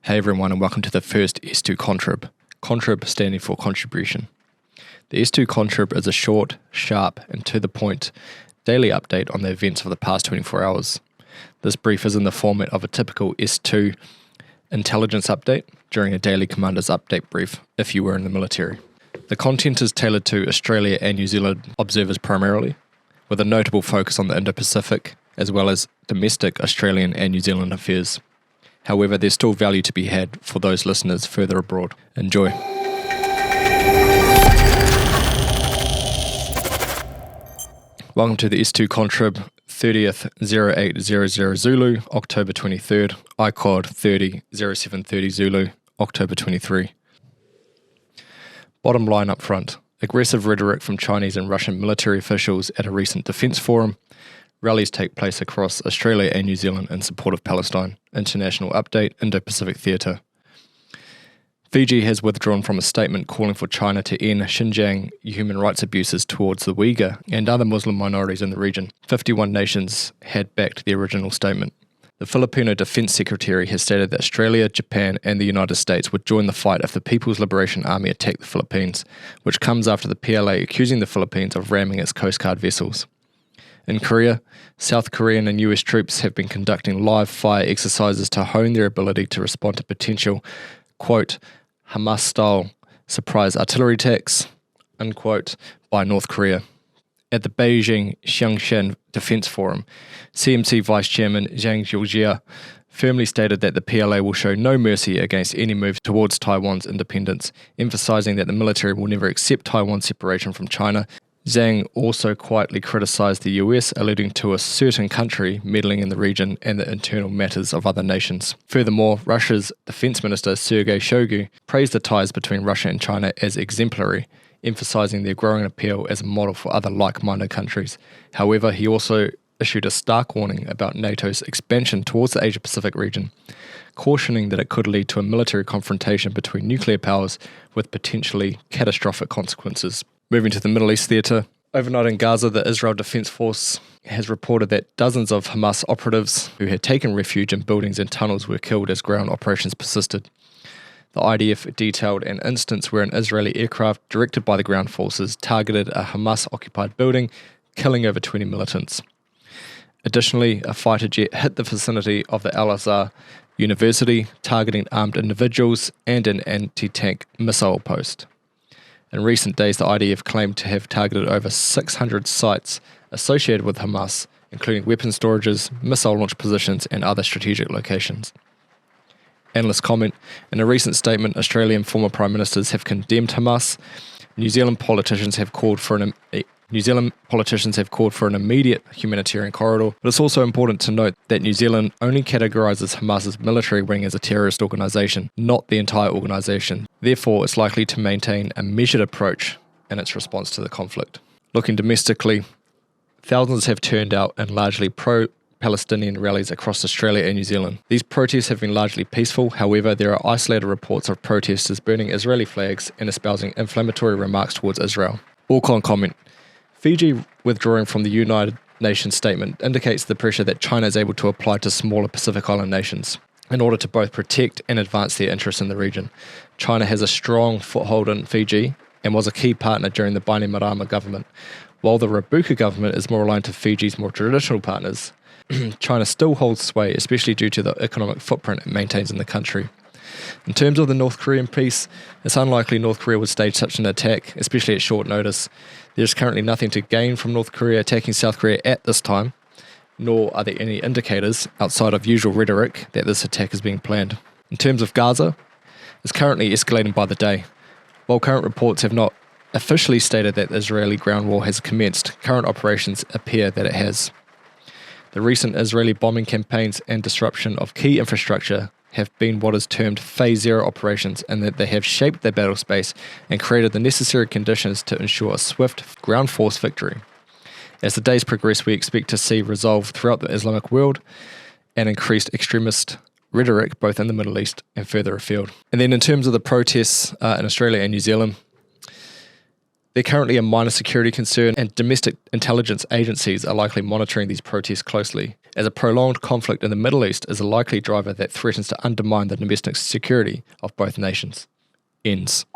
Hey everyone, and welcome to the first S2 Contrib. Contrib standing for contribution. The S2 Contrib is a short, sharp, and to the point daily update on the events of the past 24 hours. This brief is in the format of a typical S2 intelligence update during a daily commander's update brief if you were in the military. The content is tailored to Australia and New Zealand observers primarily, with a notable focus on the Indo-Pacific, as well as domestic Australian and New Zealand affairs. However, there's still value to be had for those listeners further abroad. Enjoy. Welcome to the S2 Contrib 30th 0800 Zulu, October 23rd, ICOD 30 0730 Zulu, October 23. Bottom line up front. Aggressive rhetoric from Chinese and Russian military officials at a recent defence forum. Rallies take place across Australia and New Zealand in support of Palestine. International update, Indo-Pacific theatre. Fiji has withdrawn from a statement calling for China to end Xinjiang human rights abuses towards the Uyghur and other Muslim minorities in the region. 51 nations had backed the original statement. The Filipino Defence Secretary has stated that Australia, Japan and the United States would join the fight if the People's Liberation Army attacked the Philippines, which comes after the PLA accusing the Philippines of ramming its Coast Guard vessels. In Korea, South Korean and US troops have been conducting live fire exercises to hone their ability to respond to potential, quote, Hamas-style surprise artillery attacks, unquote, by North Korea. At the Beijing Xiangshan Defense Forum, CMC Vice Chairman Zhang Jiujia firmly stated that the PLA will show no mercy against any move towards Taiwan's independence, emphasizing that the military will never accept Taiwan's separation from China. Zhang also quietly criticized the US, alluding to a certain country meddling in the region and the internal matters of other nations. Furthermore, Russia's Defense Minister Sergei Shoigu praised the ties between Russia and China as exemplary, emphasizing their growing appeal as a model for other like-minded countries. However, he also issued a stark warning about NATO's expansion towards the Asia-Pacific region, cautioning that it could lead to a military confrontation between nuclear powers with potentially catastrophic consequences. Moving to the Middle East theatre. Overnight in Gaza, the Israel Defense Force has reported that dozens of Hamas operatives who had taken refuge in buildings and tunnels were killed as ground operations persisted. The IDF detailed an instance where an Israeli aircraft directed by the ground forces targeted a Hamas-occupied building, killing over 20 militants. Additionally, a fighter jet hit the vicinity of the Al-Azhar University, targeting armed individuals and an anti-tank missile post. In recent days, the IDF claimed to have targeted over 600 sites associated with Hamas, including weapon storages, missile launch positions, and other strategic locations. Analysts comment, in a recent statement, Australian former Prime Ministers have condemned Hamas. New Zealand politicians have called for an immediate humanitarian corridor, but it's also important to note that New Zealand only categorises Hamas's military wing as a terrorist organisation, not the entire organisation. Therefore, it's likely to maintain a measured approach in its response to the conflict. Looking domestically, thousands have turned out in largely pro-Palestinian rallies across Australia and New Zealand. These protests have been largely peaceful, however, there are isolated reports of protesters burning Israeli flags and espousing inflammatory remarks towards Israel. ALCON comment. Fiji withdrawing from the United Nations statement indicates the pressure that China is able to apply to smaller Pacific Island nations in order to both protect and advance their interests in the region. China has a strong foothold in Fiji and was a key partner during the Bainimarama government. While the Rabuka government is more aligned to Fiji's more traditional partners, China still holds sway, especially due to the economic footprint it maintains in the country. In terms of the North Korean piece, it's unlikely North Korea would stage such an attack, especially at short notice. There's currently nothing to gain from North Korea attacking South Korea at this time, nor are there any indicators, outside of usual rhetoric, that this attack is being planned. In terms of Gaza, it's currently escalating by the day. While current reports have not officially stated that the Israeli ground war has commenced, current operations appear that it has. The recent Israeli bombing campaigns and disruption of key infrastructure have been what is termed Phase Zero operations, and that they have shaped their battle space and created the necessary conditions to ensure a swift ground force victory. As the days progress, we expect to see resolve throughout the Islamic world and increased extremist rhetoric both in the Middle East and further afield. And then in terms of the protests in Australia and New Zealand, they're currently a minor security concern, and domestic intelligence agencies are likely monitoring these protests closely. as a prolonged conflict in the Middle East is a likely driver that threatens to undermine the domestic security of both nations. Ends.